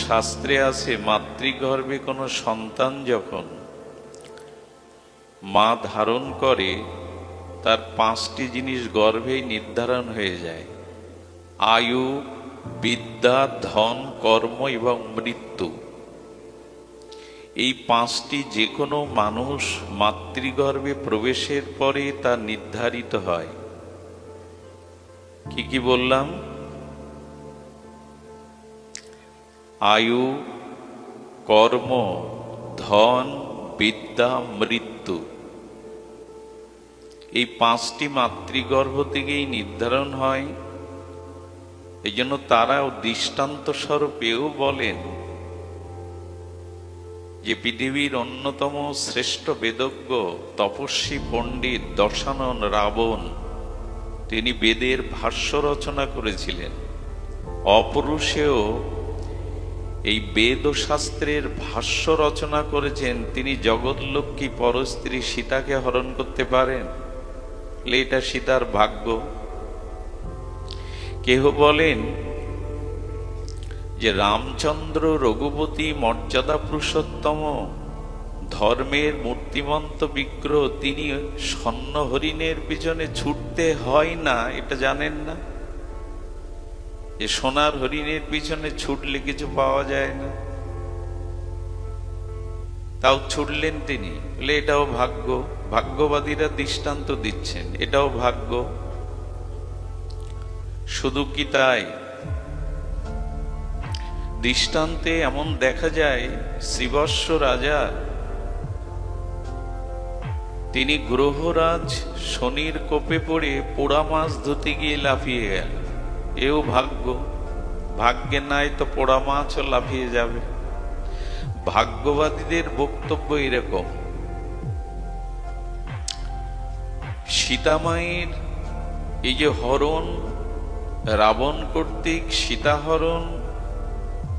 শাস্ত্রে আছে মাতৃগর্ভে কোনো সন্তান যখন মা ধারণ করে তার 5টি জিনিস গর্ভেই নির্ধারণ হয়ে যায়: আয়ু, বিদ্যা, ধন, কর্ম এবং মৃত্যু। এই 5টি যে কোনো মানুষ মাতৃগর্ভে প্রবেশের পরে তা নির্ধারিত হয়। কি কি বললাম? আয়ু, কর্ম, ধন, বিদ্যা, মৃত্যু। এই 5টি মাতৃগর্ভ থেকেই নির্ধারণ হয়। এই জন্য তারাও দৃষ্টান্ত স্বরূপেও বলেন যে পৃথিবীর অন্যতম শ্রেষ্ঠ বেদজ্ঞ তপস্বী পণ্ডিত দশানন রাবণ, তিনি বেদের ভাষ্য রচনা করেছিলেন। অপরূষেও এই বেদ ও শাস্ত্রের ভাষ্য রচনা করেছেন। তিনি জগৎলক্ষ্মী পরস্ত্রী সীতাকে হরণ করতে পারেন? এটা সীতার ভাগ্য। কেহ বলেন যে রামচন্দ্র রঘুপতি মর্যাদা পুরুষোত্তম, ধর্মের মূর্তিমন্ত বিগ্রহ, তিনি স্বর্ণ হরিণের পিছনে ছুটতে হয় না, এটা জানেন না? যে সোনার হরিণের পিছনে ছুটলে কিছু পাওয়া যায় না, তাও ছুটলেন তিনি। বলে এটাও ভাগ্য। ভাগ্যবাদীরা দৃষ্টান্ত দিচ্ছেন, এটাও ভাগ্য। শুধু কি তাই? দৃষ্টান্তে এমন দেখা যায়, শ্রীবৎস রাজা, তিনি গ্রহরাজ শনির কোপে পড়ে পোড়া মাছ ধুতে গিয়ে লাফিয়ে গেল। এও ভাগ্য। ভাগ্যে নাই তো পোড়া মাছও লাফিয়ে যাবে। ভাগ্যবাদীদের বক্তব্য এরকম। সীতামায়ের এই যে হরণ, রাবণ কর্তৃক সীতাহরণ,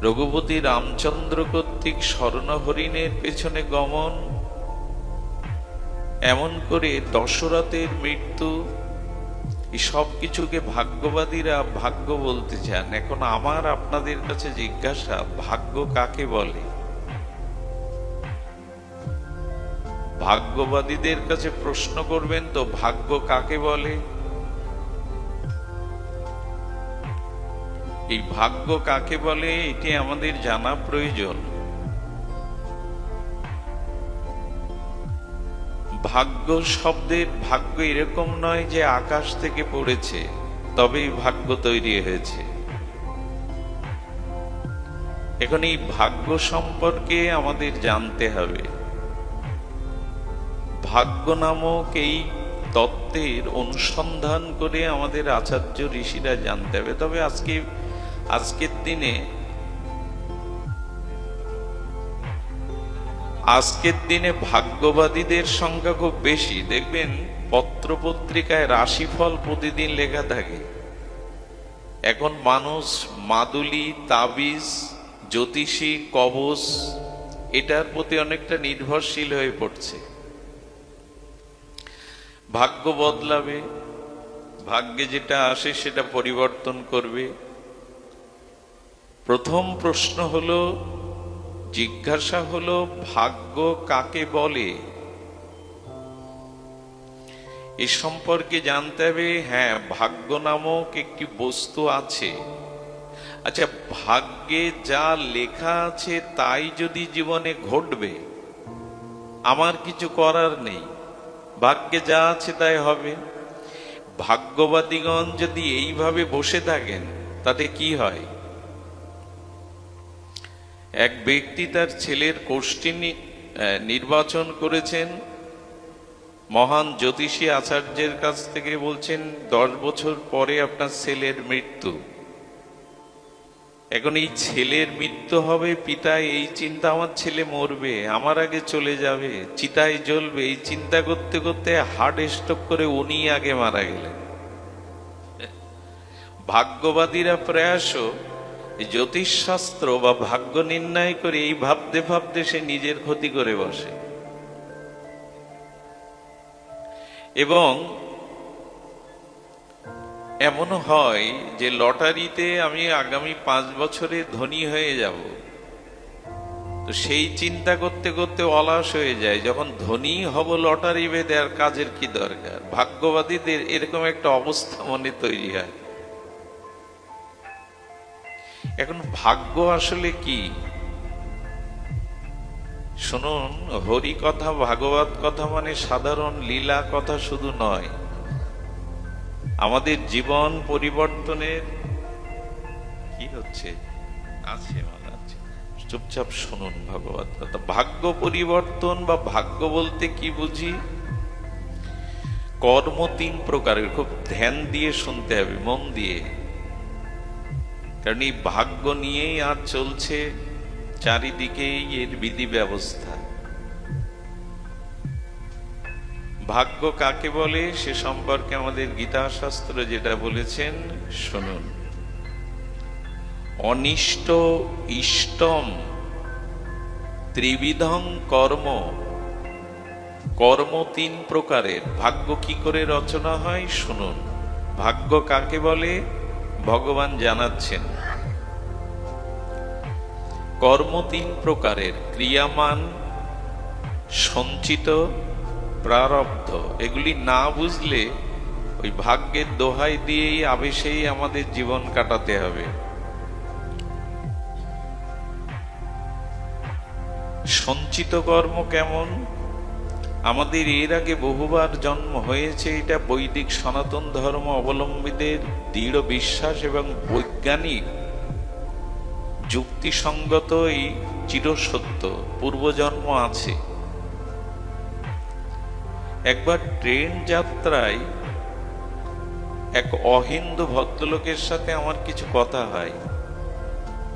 রঘুপতি রামচন্দ্র কর্তৃক স্বর্ণহরিণের পেছনে গমন, এমন করে দশরথের মৃত্যু, এই সব কিছুকে ভাগ্যবাদীরা ভাগ্য বলতে চান। এখন আমার আপনাদের কাছে জিজ্ঞাসা, ভাগ্য কাকে বলে? ভাগ্যবাদীদের কাছে প্রশ্ন করবেন তো, ভাগ্য কাকে বলে? এই ভাগ্য কাকে বলে এটি আমাদের জানা প্রয়োজন। ভাগ্য শব্দের ভাগ্য এরকম নয় যে আকাশ থেকে পড়েছে তবেই ভাগ্য তৈরি হয়েছে। এখন এই ভাগ্য সম্পর্কে আমাদের জানতে হবে। ভাগ্য নামক এই তত্ত্বের অনুসন্ধান করে আমাদের আচার্য ঋষিরা জানতে হবে। তবে আজকের দিনে ভাগ্যবাদীদের সংখ্যা খুব বেশি। দেখবেন পত্রপত্রিকায় রাশিফল প্রতিদিন লেখা থাকে। এখন মানুষ মাদুলি, তাবিজ, জ্যোতিষী, কবচ এটার প্রতি অনেকটা নির্ভরশীল হয়ে পড়ছে। ভাগ্য বদলাবে, ভাগ্যে যেটা আসে সেটা পরিবর্তন করবে। প্রথম প্রশ্ন হলো, জিজ্ঞাসা হলো, ভাগ্য কাকে বলে? এ সম্পর্কে জানতে হবে। হ্যাঁ, ভাগ্য নামক একটি বস্তু আছে। আচ্ছা, ভাগ্যে যা লেখা আছে তাই যদি জীবনে ঘটবে, আমার কিছু করার নেই, ভাগ্যে যা আছে তাই হবে। ভাগ্যবাদীগণ যদি এইভাবে বসে থাকেন তাতে কি হয়? এক ব্যক্তি তার ছেলের কোষ্ঠী নির্বাচন করেছেন। মহান জ্যোতিষী আচার্যের কাছ থেকে বলছেন 10 বছর পরে আপনার ছেলের মৃত্যু। এখন এই ছেলের মৃত্যু হবে, পিতা এই চিন্তা, আমার ছেলে মরবে, আমার আগে চলে যাবে, চিতায় জ্বলবে, এই চিন্তা করতে করতে হার্ট স্ট্রোক করে উনি আগে মারা গেলেন। ভাগ্যবাদীরা প্রয়াসও জ্যোতিষশাস্ত্র বা ভাগ্য নির্ণয় করে এই ভাবতে ভাবতে সে নিজের ক্ষতি করে বসে। এবং এমনও হয় যে লটারিতে আমি আগামী 5 বছরে ধনী হয়ে যাব, তো সেই চিন্তা করতে করতে অলস হয়ে যায়। যখন ধনী হব লটারি বেঁধে, আর কাজের কি দরকার? ভাগ্যবাদীদের এরকম একটা অবস্থা মনে তৈরি হয়। এখন ভাগ্য আসলে কি? শুনুন, হরি কথা, ভাগবত কথা মানে সাধারণ লীলা কথা শুধু নয়, আমাদের জীবন পরিবর্তনের কি হচ্ছে আছে মানে আছে। চুপচাপ শুনুন ভাগবত কথা। ভাগ্য পরিবর্তন বা ভাগ্য বলতে কি বুঝি? কর্ম তিন প্রকারের, খুব ধ্যান দিয়ে শুনতে হবে, মন দিয়ে। কারণ এই ভাগ্য নিয়েই আর চলছে চারিদিকেই এর বিধি ব্যবস্থা। ভাগ্য কাকে বলে সে সম্পর্কে আমাদের গীতা শাস্ত্র যেটা বলেছেন শুনুন। অনিষ্ট ইষ্টম ত্রিবিধং কর্ম। কর্ম তিন প্রকারের। ভাগ্য কি করে রচনা হয় শুনুন। ভাগ্য কাকে বলে ভগবান জানাচ্ছেন। কর্ম তিন প্রকারের, ক্রিয়ামান, সঞ্চিত, প্রারব্ধ। এগুলি না বুঝলে ওই ভাগ্যের দোহাই দিয়েই আবেশেই আমাদের জীবন কাটাতে হবে। সঞ্চিত কর্ম কেমন? আমাদের এর আগে বহুবার জন্ম হয়েছে, এটা বৈদিক সনাতন ধর্ম অবলম্বীদের দৃঢ় বিশ্বাস এবং বৈজ্ঞানিক যুক্তিসঙ্গত এই চিরসত্য। পূর্বজন্ম আছে। একবার ট্রেন যাত্রায় এক অহিন্দু ভদ্রলোকের সাথে আমার কিছু কথা হয়।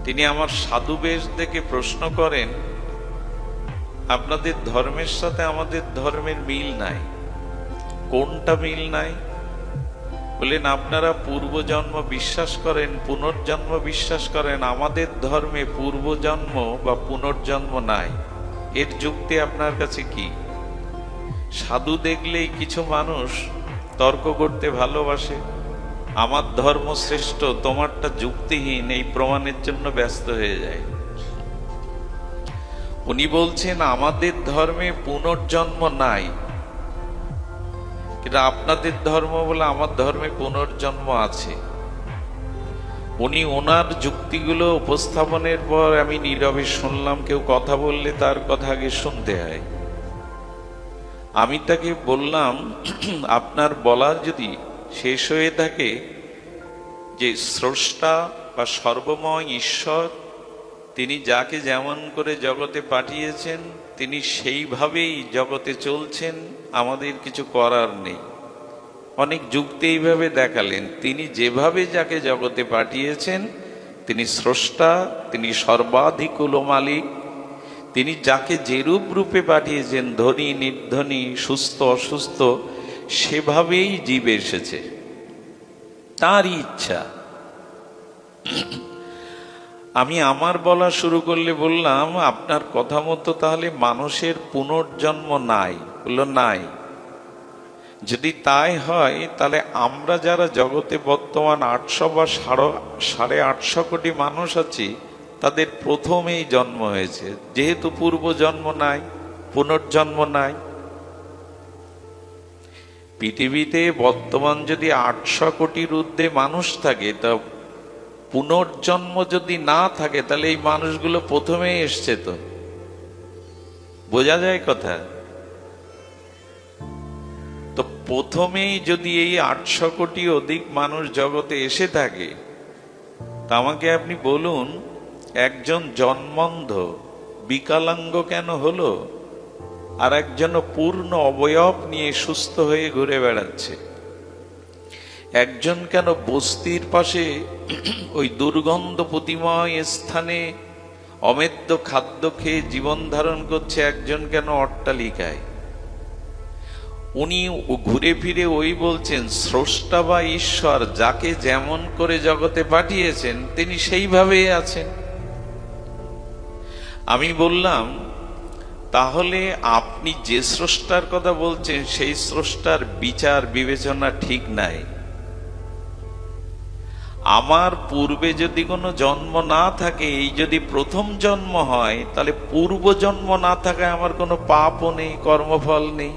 তিনি আমার সাধু বেশ দেখে প্রশ্ন করেন, আপনাদের ধর্মের সাথে আমাদের ধর্মের মিল নাই। কোনটা মিল নাই? বললেন, আপনারা পূর্বজন্ম বিশ্বাস করেন, পুনর্জন্ম বিশ্বাস করেন। আমাদের ধর্মে পূর্বজন্ম বা পুনর্জন্ম নাই। এর যুক্তি আপনার কাছে কি? সাধু দেখলেই কিছু মানুষ তর্ক করতে ভালোবাসে। আমার ধর্ম শ্রেষ্ঠ, তোমারটা যুক্তিহীন, এই প্রমাণের জন্য ব্যস্ত হয়ে যায়। উনি বলছেন আমাদের ধর্মে পুনর্জন্ম নাই, কিন্তু আপনাদের ধর্ম বলে আমার ধর্মে পুনর্জন্ম আছে। উনি ওনার যুক্তিগুলো উপস্থাপনের পর আমি নীরবে শুনলাম। কেউ কথা বললে তার কথা আগে শুনতে হয়। আমি তাকে বললাম, আপনার বলা যদি শেষ হয়ে থাকে যে স্রষ্টা বা সর্বময় ঈশ্বর, তিনি যাকে যেমন করে জগতে পাঠিয়েছেন তিনি সেইভাবেই জগতে চলছেন, আমাদের কিছু করার নেই। অনেক যুক্তি এইভাবে দেখালেন। তিনি যেভাবে যাকে জগতে পাঠিয়েছেন, তিনি স্রষ্টা, তিনি সর্বাধিকুল মালিক। তিনি যাকে যেরূপ রূপে পাঠিয়েছেন, ধনী নির্ধনী, সুস্থ অসুস্থ, সেভাবেই জীব এসেছে, তারই ইচ্ছা। আমি আমার বলা শুরু করলে বললাম, আপনার কথা মতো তাহলে মানুষের পুনর্জন্ম নাই? বলল নাই। যদি তাই হয় তাহলে আমরা যারা জগতে বর্তমান 800 বা 850 কোটি মানুষ আছি, তাদের প্রথমেই জন্ম হয়েছে। যেহেতু পূর্বজন্ম নাই, পুনর্জন্ম নাই। পৃথিবীতে বর্তমান যদি 800 কোটির ঊর্ধ্বে মানুষ থাকে, তা পুনর্জন্ম যদি না থাকে তাহলে এই মানুষগুলো প্রথমেই এসছে। তো বোঝা যায় কথা? তো প্রথমেই যদি এই 800 কোটি অধিক মানুষ জগতে এসে থাকে, তা আমাকে আপনি বলুন, একজন জন্মন্ধ বিকলাঙ্গ কেন হলো, আর একজন পূর্ণ অবয়ব নিয়ে সুস্থ হয়ে ঘুরে বেড়াচ্ছে? একজন কেন বস্তির পাশে ওই দুর্গন্ধ প্রতিময় স্থানে অমেদ্য খাদ্য খেয়ে জীবন ধারণ করছে, একজন কেন অট্টালিকায়? উনি ঘুরে ফিরে ওই বলছেন, স্রষ্টা বা ঈশ্বর যাকে যেমন করে জগতে পাঠিয়েছেন তিনি সেইভাবেই আছেন। আমি বললাম, তাহলে আপনি যে স্রষ্টার কথা বলছেন সেই স্রষ্টার বিচার বিবেচনা ঠিক নাই। আমার পূর্বে যদি কোনো জন্ম না থাকে, এই যদি প্রথম জন্ম হয়, তাহলে পূর্ব জন্ম না থাকায় আমার কোনো পাপও নেই, কর্মফল নেই।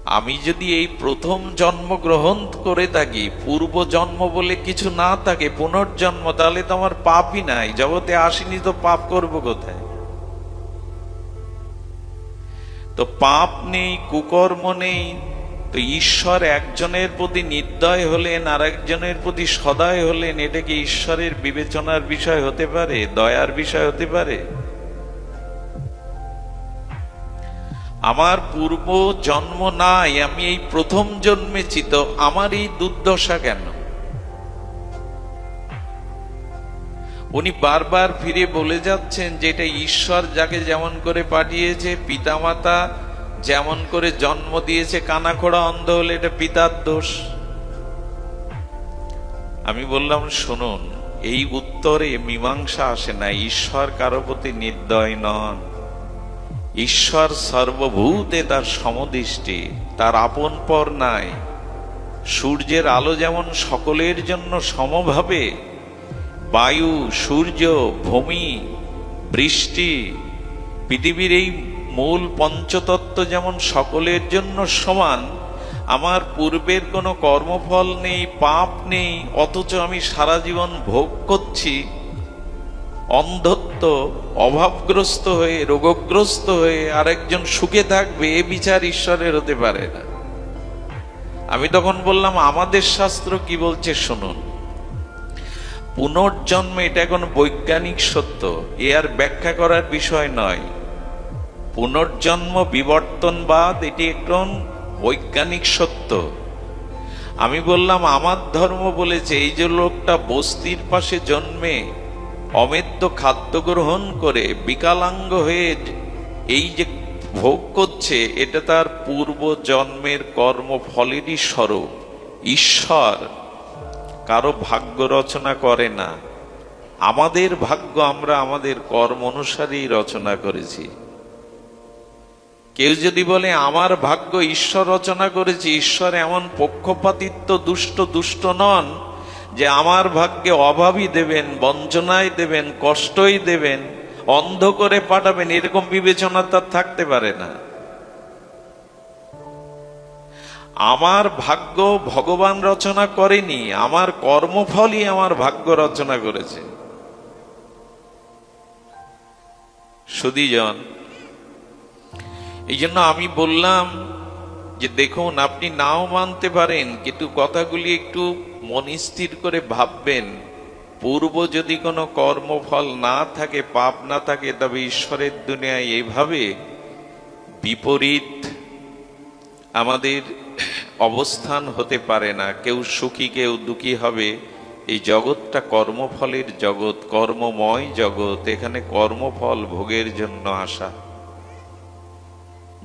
আমি যদি এই প্রথম জন্ম গ্রহণ করে থাকি, পূর্ব জন্ম বলে কিছু না থাকে, পুনর্জন্ম, তাহলে তো আমার পাপই নাই। জগতে আসিনি তো পাপ করব কোথায়? তো পাপ নেই, কুকর্ম নেই, তো ঈশ্বর একজনের প্রতি নির্দয় হলেন আর একজনের প্রতি সদয় হলেন, এটা কি ঈশ্বরের বিবেচনার বিষয় হতে পারে? দয়ার বিষয় হতে পারে? আমার পূর্ব জন্ম নাই, আমি এই প্রথম জন্মেছি, তো আমার এই দুর্দশা কেন? উনি বারবার ফিরে বলে যাচ্ছেন যে এটা ঈশ্বর যাকে যেমন করে পাঠিয়েছে, পিতামাতা যেমন করে জন্ম দিয়েছে, কানাখোড়া অন্ধ হলে এটা পিতার দোষ। আমি বললাম, শুনুন, এই উত্তরে মীমাংসা আসে না। ঈশ্বর কারো প্রতি নির্দয় নন। ঈশ্বর সর্বভূতে তার সমদৃষ্টি, তার আপন পর নাই। সূর্যের আলো যেমন সকলের জন্য সমভাবে, বায়ু, সূর্য, ভূমি, বৃষ্টি, পৃথিবীর এই মূল পঞ্চতত্ত্ব যেমন সকলের জন্য সমান, আমার পূর্বের কোনো কর্মফল নেই, পাপ নেই, অথচ আমি সারা জীবন ভোগ করছি অন্ধত্ব, অভাবগ্রস্ত হয়ে, রোগগ্রস্ত হয়ে। আরেকজন সুখে থাকবে, এ বিচার ঈশ্বরের হতে পারে না। আমি তখন বললাম, আমাদের শাস্ত্র কি বলছে শুনুন। পুনর্জন্ম এটা এখন বৈজ্ঞানিক সত্য, এ আর ব্যাখ্যা করার বিষয় নয়। পুনর্জন্ম, বিবর্তনবাদ, এটি একজন বৈজ্ঞানিক সত্য। আমি বললাম, আমার ধর্ম বলেছে এই যে লোকটা বস্তির পাশে জন্মে অমেদ্য খাদ্য গ্রহণ করে বিকলাঙ্গ হয়ে এই যে ভোগ করছে, এটা তার পূর্ব জন্মের কর্মফলেরই স্বরূপ। ঈশ্বর কারো ভাগ্য রচনা করে না। আমাদের ভাগ্য আমরা আমাদের কর্ম অনুসারেই রচনা করেছি। কেউ যদি বলে আমার ভাগ্য ঈশ্বর রচনা করেছে, ঈশ্বর এমন পক্ষপাতিত্ব দুষ্ট নন যে আমার ভাগ্যে অভাবই দেবেন, বঞ্চনায় দেবেন, কষ্টই দেবেন, অন্ধ করে পাঠাবেন, এরকম বিবেচনা তার থাকতে পারে না। আমার ভাগ্য ভগবান রচনা করেনি, আমার কর্মফলই আমার ভাগ্য রচনা করেছে। সুধীজন, এই জন্য আমি বললাম যে দেখুন, আপনি নাও মানতে পারেন, কিন্তু কথাগুলি একটু মন স্থির করে ভাববেন। পূর্ব যদি কোনো কর্মফল না থাকে, পাপ না থাকে, তবে ঈশ্বরের দুনিয়ায় এইভাবে বিপরীত আমাদের অবস্থান হতে পারে না। কেউ সুখী, কেউ দুঃখী হবে। এই জগৎটা কর্মফলের জগৎ, কর্মময় জগৎ। এখানে কর্মফল ভোগের জন্য আসা।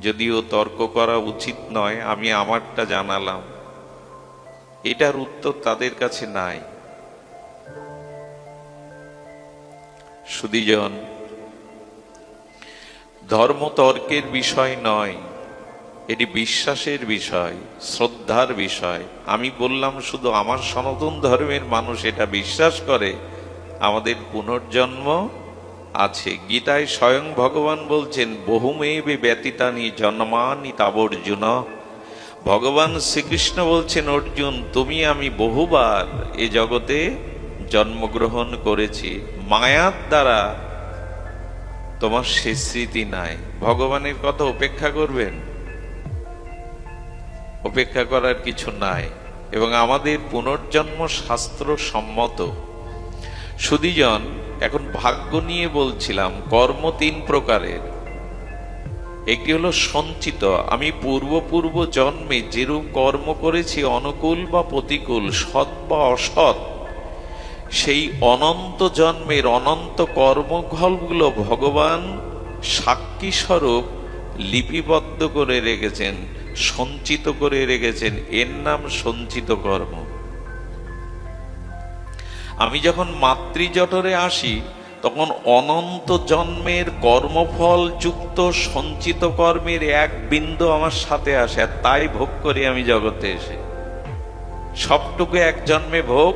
যদিও তর্ক করা উচিত নয়, আমি আমারটা জানালাম, এটার উত্তর তাদের কাছে নাই। সুধীজন, ধর্ম তর্কের বিষয় নয়, এটি বিশ্বাসের বিষয়, শ্রদ্ধার বিষয়। আমি বললাম শুধু আমার সনাতন ধর্মের মানুষ এটা বিশ্বাস করে আমাদের পুনর্জন্ম আছে। গীতায় স্বয়ং ভগবান বলছেন, বহুমেবে ব্যতীতানি জন্মানি তাবর্জুন। ভগবান শ্রীকৃষ্ণ বলছেন, অর্জুন, তুমি আমি বহুবার এ জগতে জন্মগ্রহণ করেছি, মায়ার দ্বারা তোমার সে স্মৃতি নাই। ভগবানের কথা উপেক্ষা করবেন? উপেক্ষা করার কিছু নাই। এবং আমাদের পুনর্জন্ম শাস্ত্র সম্মত। সুধীজন, এখন ভাগ্য নিয়ে বলছিলাম। কর্ম তিন প্রকারের। একটি হলো সঞ্চিত। আমি পূর্ব জন্মে যেরূপ কর্ম করেছি, অনুকূল বা প্রতিকূল, সৎ বা অসৎ, সেই অনন্ত জন্মের অনন্ত কর্মফলগুলো ভগবান সাক্ষী স্বরূপ লিপিবদ্ধ করে রেখেছেন, সঞ্চিত করে রেখেছেন। এর নাম সঞ্চিত কর্ম। আমি যখন মাতৃজঠরে আসি, তখন অনন্ত জন্মের কর্মফল যুক্ত সঞ্চিত কর্মের এক বিন্দু আমার সাথে আসে, আর তাই ভোগ করি আমি জগতে এসে। সবটুকু এক জন্মে ভোগ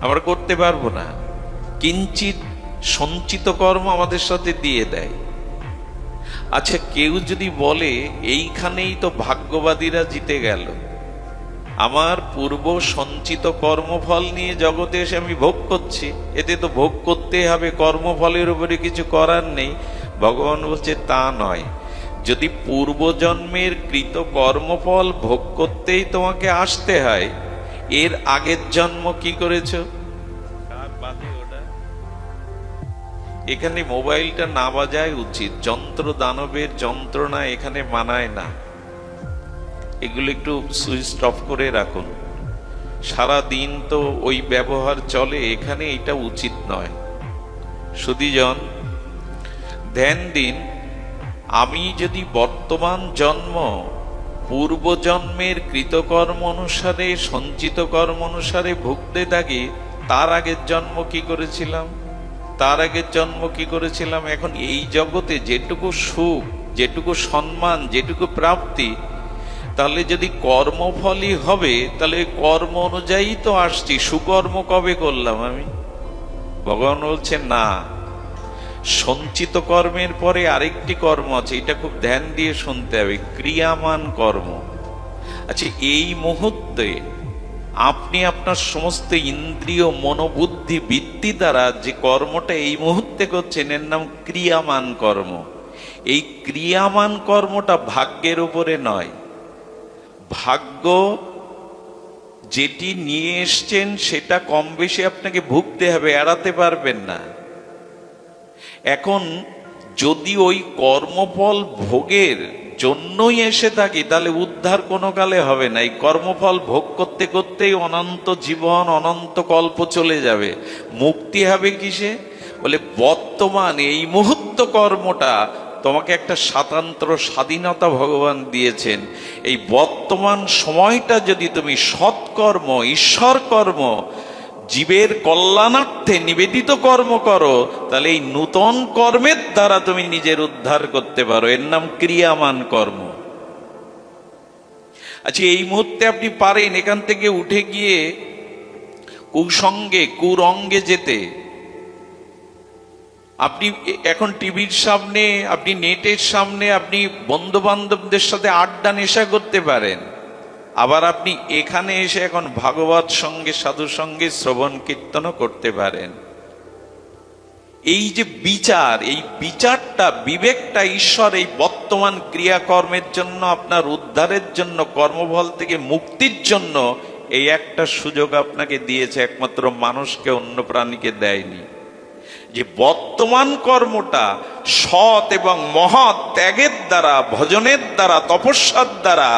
আমরা করতে পারবো না। কিঞ্চিত সঞ্চিত কর্ম আমাদের সাথে দিয়ে দেয়। আচ্ছা, কেউ যদি বলে এইখানেই তো ভাগ্যবাদীরা জিতে গেল, আমার পূর্ব সঞ্চিত কর্মফল নিয়ে জগতে এসে আমি ভোগ করছি, এতে তো ভোগ করতে হবে, কর্মফলের উপরে কিছু করার নেই। ভগবান বলছে তা নয়। যদি পূর্বজন্মের কৃত কর্মফল ভোগ করতেই তোমাকে আসতে হয়, এর আগের জন্ম কি করেছো? এখানে মোবাইলটা না বাজায় উচিত, যন্ত্র দানবের যন্ত্রণা এখানে মানায় না। এগুলো একটু সুইচ অফ করে রাখুন। সারা দিন তো ওই ব্যবহার চলে, এখানে এটা উচিত নয়। সুধীজন, ধ্যান দিন, আমি যদি বর্তমান জন্ম পূর্বজন্মের কৃতকর্ম অনুসারে, সঞ্চিত কর্ম অনুসারে ভুগতে থাকি, তার আগের জন্ম কি করেছিলাম, তার আগের জন্ম কি করেছিলাম, এখন এই জগতে যেটুকু সুখ, যেটুকু সম্মান, যেটুকু প্রাপ্তি, তাহলে যদি কর্মফলই হবে, তাহলে কর্ম অনুযায়ী তো আসছি। সুকর্ম কবে করলাম আমি? ভগবান বলছেন না, সঞ্চিত কর্মের পরে আরেকটি কর্ম আছে, এটা খুব ধ্যান দিয়ে শুনতে হবে, ক্রিয়ামান কর্ম। আচ্ছা, এই মুহূর্তে আপনি আপনার সমস্ত ইন্দ্রিয়, মনোবুদ্ধি, বৃত্তি দ্বারা যে কর্মটা এই মুহূর্তে করছেন, এর নাম ক্রিয়ামান কর্ম। এই ক্রিয়ামান কর্মটা ভাগ্যের উপরে নয়। ভাগ্য যেটি নিয়ে এসছেন সেটা কম বেশি আপনাকে ভুগতে হবে, এড়াতে পারবেন না। এখন যদি ওই কর্মফল ভোগের জন্যই এসে থাকি, তাহলে উদ্ধার কোনো কালে হবে না। এই কর্মফল ভোগ করতে করতেই অনন্ত জীবন, অনন্ত কল্প চলে যাবে। মুক্তি হবে কিসে? বলে বর্তমান এই মুহূর্ত কর্মটা তোমাকে একটা স্বাতন্ত্র স্বাধীনতা ভগবান দিয়েছেন। এই বর্তমান সময়টা যদি তুমি সৎকর্ম, ঈশ্বর কর্ম, জীবের কল্যাণার্থে নিবেদিত কর্ম করো, তাহলে এই নূতন কর্মের দ্বারা তুমি নিজের উদ্ধার করতে পারো। এর নাম ক্রিয়ামান কর্ম। আচ্ছা, এই মুহূর্তে আপনি পারেন এখান থেকে উঠে গিয়ে কুসঙ্গে, কুরঙ্গে যেতে। আপনি এখন টিভির সামনে, আপনি নেটের সামনে, আপনি বন্ধু বান্ধবদের সাথে আড্ডা নেশা করতে পারেন। আবার আপনি এখানে এসে এখন ভাগবত সঙ্গে, সাধু সঙ্গে শ্রবণ কীর্তনও করতে পারেন। এই যে বিচার, এই বিচারটা, বিবেকটা ঈশ্বর এই বর্তমান ক্রিয়াকর্মের জন্য, আপনার উদ্ধারের জন্য, কর্মফল থেকে মুক্তির জন্য এই একটা সুযোগ আপনাকে দিয়েছে, একমাত্র মানুষকে, অন্য প্রাণীকে দেয়নি। যে বর্তমান কর্মটা সৎ এবং মহৎ ত্যাগের দ্বারা, ভজনের দ্বারা, তপস্যার দ্বারা,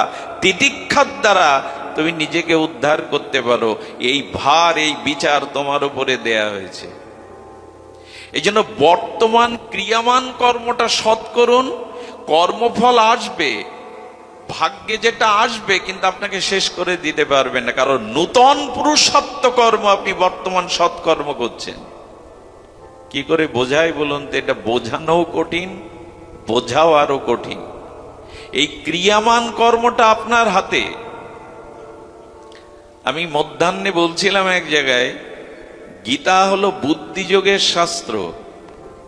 তিতিক্ষার দ্বারা তুমি নিজেকে উদ্ধার করতে পারো। এই ভার, এই বিচার তোমার উপরে দেয়া হয়েছে। এই জন্য বর্তমান ক্রিয়ামান কর্মটা সৎ করুন। কর্মফল আসবে, ভাগ্যে যেটা আসবে, কিন্তু আপনাকে শেষ করে দিতে পারবে না, কারণ নূতন পুরুষার্থ কর্ম আপনি বর্তমান সৎকর্ম করছেন। কি করে বোঝাই বলুন তো? এটা বোঝানোও কঠিন, বোঝাও আরো কঠিন। এই ক্রিয়ামান কর্মটা আপনার হাতে। আমি মধ্যাহ্নে বলছিলাম এক জায়গায়, গীতা হলো বুদ্ধিযোগের শাস্ত্র।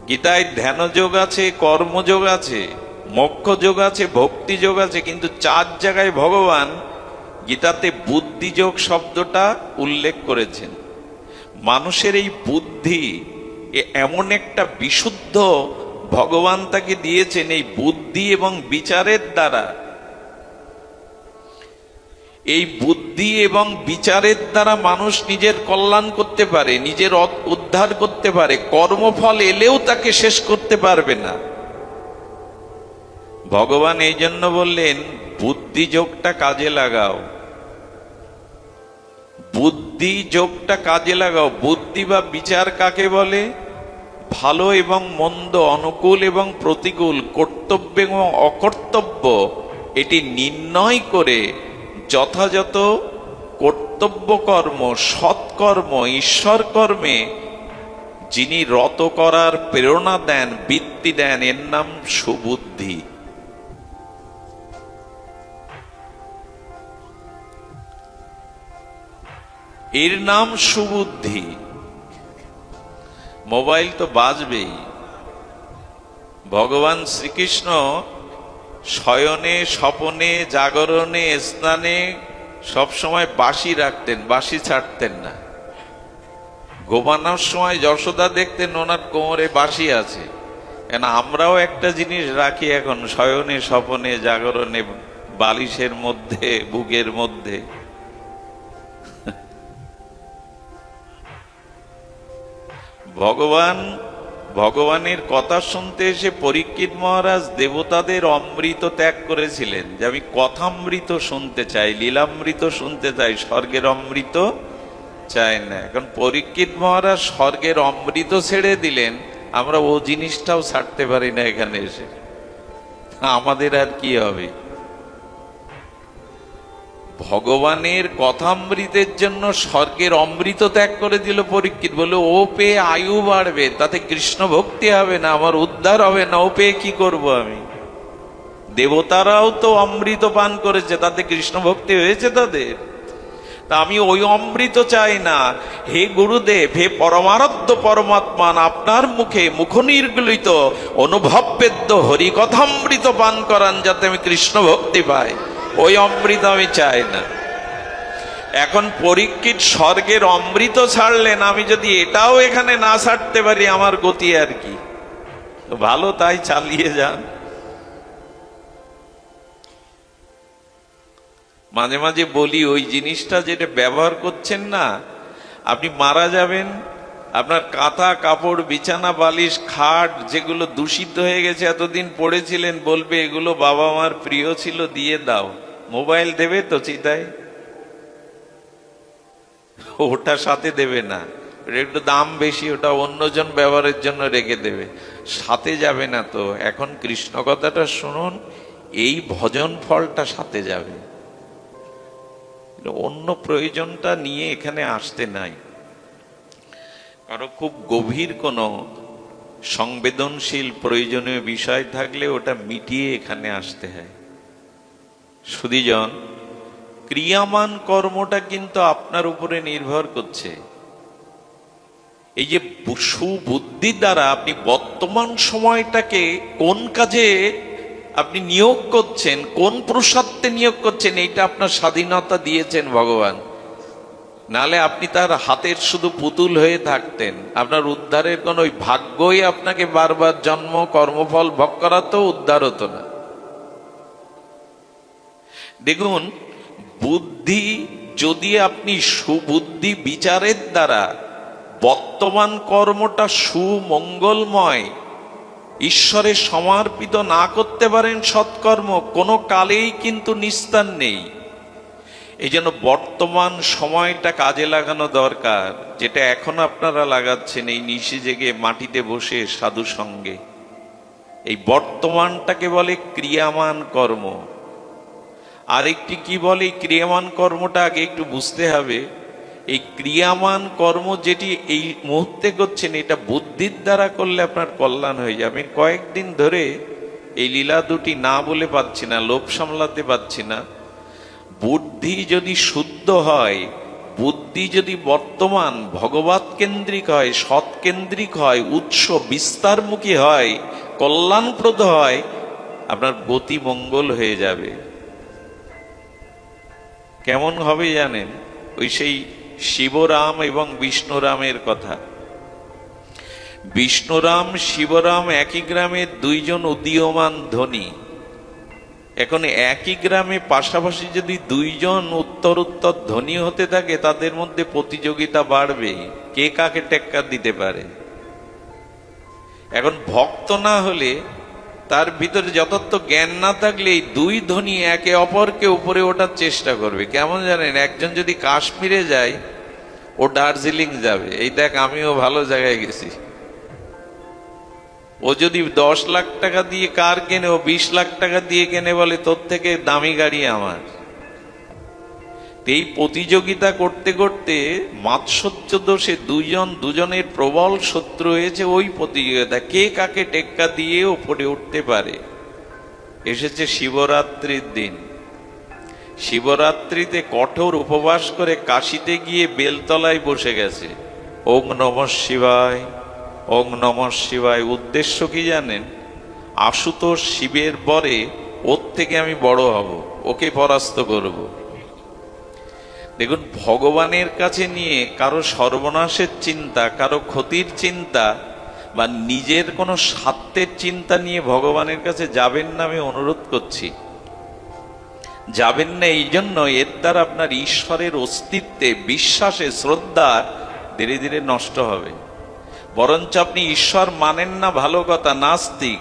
গীতায় ধ্যানযোগ আছে, কর্মযোগ আছে, মোক্ষযোগ আছে, ভক্তিযোগ আছে, কিন্তু 4 জায়গায় ভগবান গীতাতে বুদ্ধিযোগ শব্দটা উল্লেখ করেছেন। মানুষের এই বুদ্ধি এমন একটা বিশুদ্ধ ভগবান তাকে দিয়েছেন, এই বুদ্ধি এবং বিচারের দ্বারা, এই বুদ্ধি এবং বিচারের দ্বারা মানুষ নিজের কল্যাণ করতে পারে, নিজের উদ্ধার করতে পারে। কর্মফল এলেও তাকে শেষ করতে পারবে না। ভগবান এই জন্য বললেন, বুদ্ধি যোগটা কাজে লাগাও, বুদ্ধি যোগটা কাজে লাগাও। বুদ্ধি বা বিচার কাকে বলে? ভালো এবং মন্দ, অনুকূল এবং প্রতিকূল, কর্তব্য এবং অকর্তব্য, এটি নির্ণয় করে যথাযথ কর্তব্য কর্ম, সৎকর্ম, ঈশ্বর কর্মে যিনি রত করার প্রেরণা দেন, বৃত্তি দেন, এর নাম সুবুদ্ধি। এর নাম সুবুদ্ধি। মোবাইল তো বাজবেই। ভগবান শ্রীকৃষ্ণ শয়নে, স্বপনে, জাগরণে, স্নানে সবসময় বাঁশি রাখতেন, বাঁশি ছাড়তেন না। ঘুমানোর সময় যশোদা দেখতেন ওনার কোমরে বাঁশি আছে। কেন আমরাও একটা জিনিস রাখি এখন শয়নে, স্বপনে, জাগরণে, বালিশের মধ্যে, বুকের মধ্যে। ভগবানের কথা শুনতে এসে পরীক্ষিত মহারাজ দেবতাদের অমৃত ত্যাগ করেছিলেন, যে আমি কথামৃত শুনতে চাই, লীলামৃত শুনতে চাই, স্বর্গের অমৃত চাই না। এখন পরীক্ষিত মহারাজ স্বর্গের অমৃত ছেড়ে দিলেন, আমরা ও জিনিসটাও ছাড়তে পারি না এখানে এসে। আমাদের আর কি হবে? ভগবানের কথামৃতের জন্য স্বর্গের অমৃত ত্যাগ করে দিল পরীক্ষিত। বলে ও পেয়ে আয়ু বাড়বে, তাতে কৃষ্ণ ভক্তি হবে না, আমার উদ্ধার হবে না, ও পেয়ে কি করব আমি? দেবতারাও তো অমৃত পান করেছে, তাতে কৃষ্ণ ভক্তি হয়েছে তাদের। তা আমি ওই অমৃত চাই না। হে গুরুদেব, হে পরমারাধ্য পরমাত্মান, আপনার মুখে মুখনির্গলিত অনুভববেদ্য হরিকথামৃত পান করান, যাতে আমি কৃষ্ণ ভক্তি পাই। ওই অমৃত আমি চাই না। এখন পরীক্ষিত স্বর্গের অমৃত ছাড়লেন, আমি যদি এটাও এখানে না ছাড়তে পারি, আমার গতি আর কি? ভালো, তাই চালিয়ে যান। মাঝে মাঝে বলি, ওই জিনিসটা যেটা ব্যবহার করছেন না, আপনি মারা যাবেন, আপনার কাঁথা, কাপড়, বিছানা, বালিশ, খাট যেগুলো দূষিত হয়ে গেছে, এতদিন পড়েছিলেন, বলবে এগুলো বাবা মার প্রিয় ছিল, দিয়ে দাও। মোবাইল দেবে তো চিতায়? ওটা সাথে দেবে না, একটু দাম বেশি, ওটা অন্যজন ব্যবহারের জন্য রেখে দেবে, সাথে যাবে না। তো এখন কৃষ্ণ কথাটা শুনুন, এই ভজন ফলটা সাথে যাবে, অন্য প্রয়োজনটা নিয়ে এখানে আসতে নাই। কারো খুব গভীর কোনো সংবেদনশীল প্রয়োজনীয় বিষয় থাকলে ওটা মিটিয়ে এখানে আসতে হয়। সুধীজন, ক্রিয়ামান কর্মটা কিন্তু আপনার উপরে নির্ভর করছে। এই যে সুবুদ্ধির দ্বারা আপনি বর্তমান সময়টাকে কোন কাজে আপনি নিয়োগ করছেন, কোন প্রসাদে নিয়োগ করছেন, এইটা আপনার স্বাধীনতা দিয়েছেন ভগবান। নালে আপনি তার হাতের শুধু পুতুল হয়ে থাকতেন, আপনার উদ্ধারের কোন ওই ভাগ্যই আপনাকে বারবার জন্ম কর্মফল ভোগ করাতো, উদ্ধার হতো না। দেখুন, বুদ্ধি যদি আপনি সুবুদ্ধি বিচারের দ্বারা বর্তমান কর্মটা সুমঙ্গলময়, ঈশ্বরের সমর্পিত না করতে পারেন, সৎকর্ম কোনো কালেই কিন্তু নিস্তার নেই। এই জন্য বর্তমান সময়টা কাজে লাগানো দরকার, যেটা এখন আপনারা লাগাচ্ছেন এই নিশি জেগে মাটিতে বসে সাধু সঙ্গে। এই বর্তমানটাকে বলে ক্রিয়ামান কর্ম। আরেকটি কি বলে? ক্রিয়ামান কর্মটা আগে একটু বুঝতে হবে। এই ক্রিয়ামান কর্ম যেটি এই মুহূর্তে করছেন, এটা বুদ্ধির দ্বারা করলে আপনার কল্যাণ হয়ে যাবে। কয়েকদিন ধরে এই লীলা দুটি না বলে পাচ্ছি না, লোভ সামলাতে পাচ্ছি না। বুদ্ধি যদি শুদ্ধ হয়, বুদ্ধি যদি বর্তমান ভগবৎ কেন্দ্রিক হয়, সৎ কেন্দ্রিক হয়, উৎস বিস্তারমুখী হয়, কল্যাণপ্রদ হয়, আপনার গতি মঙ্গল হয়ে যাবে। কেমন হবে জানেন? ওই সেই শিবরাম এবং বিষ্ণুরামের কথা। বিষ্ণুরাম শিবরাম একই গ্রামে দুইজন উদীয়মান ধনী। এখন একই গ্রামে পাশাপাশি যদি দুইজন উত্তর উত্তর ধনী হতে থাকে, তাদের মধ্যে প্রতিযোগিতা বাড়বে, কে কাকে টেক্কা দিতে পারে। এখন ভক্ত না হলে, তার ভিতরে যথার্থ জ্ঞান না থাকলে, এই দুই ধনী একে অপরকে উপরে ওঠার চেষ্টা করবে। কেমন জানেন? একজন যদি কাশ্মীরে যায়, ও দার্জিলিং যাবে। এই দেখ, আমিও ভালো জায়গায় গেছি। ও যদি 10 লাখ টাকা দিয়ে কার কেনে, ও 20 লাখ টাকা দিয়ে কেনে, বলে তোর থেকে দামি গাড়ি আমার। এই প্রতিযোগিতা করতে করতে মাৎসর্য দোষে দুজনের প্রবল শত্রু হয়েছে। ওই প্রতিযোগিতা কে কাকে টেক্কা দিয়ে ওপরে উঠতে পারে। এসেছে শিবরাত্রির দিন। শিবরাত্রিতে কঠোর উপবাস করে কাশিতে গিয়ে বেলতলায় বসে গেছে। ওং নমঃ শিবায়, ওং নমঃ শিবায়। উদ্দেশ্য কি জানেন? আশুতোষ শিবের বরে ওর থেকে আমি বড় হব, ওকে পরাস্ত করব। দেখুন, ভগবানের কাছে নিয়ে কারো সর্বনাশের চিন্তা, কারো ক্ষতির চিন্তা বা নিজের কোনো স্বার্থের চিন্তা নিয়ে ভগবানের কাছে যাবেন না, আমি অনুরোধ করছি। যাবেন না এই জন্য, এর দ্বারা আপনার ঈশ্বরের অস্তিত্বে, বিশ্বাসে, শ্রদ্ধা ধীরে ধীরে নষ্ট হবে। বরঞ্চ আপনি ঈশ্বর মানেন না, ভালো কথা, নাস্তিক।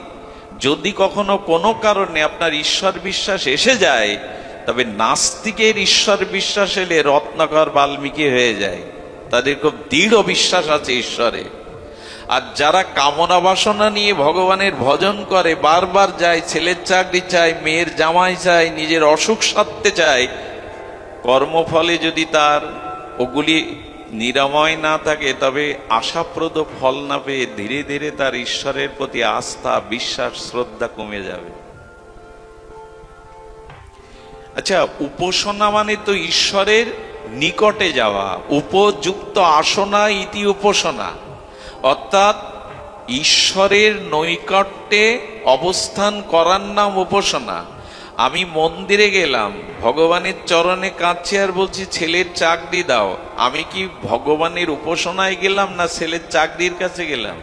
যদি কখনো কোনো কারণে আপনার ঈশ্বর বিশ্বাস এসে যায়, তবে নাস্তিকের ঈশ্বর বিশ্বাস এলে রত্নাকর বাল্মীকি হয়ে যায়। তাদের খুব দৃঢ় বিশ্বাস আছে ঈশ্বরে। আর যারা কামনা বাসনা নিয়ে ভগবানের ভজন করে, বারবার যায়, ছেলের চাকরি চায়, মেয়ের জামাই চায়, নিজের অসুখ সারতে চায়, কর্মফলে যদি তার ওগুলি নিরাময় না থাকে, তবে আশাপ্রদ ফল না পেয়ে ধীরে ধীরে তার ঈশ্বরের প্রতি আস্থা, বিশ্বাস, শ্রদ্ধা কমে যাবে। আচ্ছা, উপাসনা মানে তো ঈশ্বরের নিকটে যাওয়া। উপযুক্ত আসনা ইতি উপাসনা, অর্থাৎ ঈশ্বরের নৈকট্যে অবস্থান করার নাম উপাসনা। আমি মন্দিরে গেলাম, ভগবানের চরণে কাঁদছি আর বলছি ছেলের চাকরি দাও, আমি কি ভগবানের উপাসনায় গেলাম না ছেলের চাকরির কাছে গেলাম?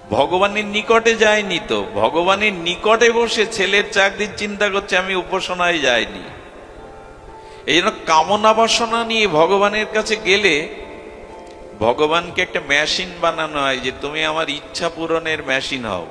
ভগবানের নিকটে যায়নি তো। ভগবানের নিকটে বসে ছেলের চাকরির চিন্তা করছে, আমি উপাসনায় যাইনি। এই জন্য কামনা বাসনা নিয়ে ভগবানের কাছে গেলে ভগবানকে একটা মেশিন বানানো হয় যে তুমি আমার ইচ্ছা পূরণের মেশিন হও।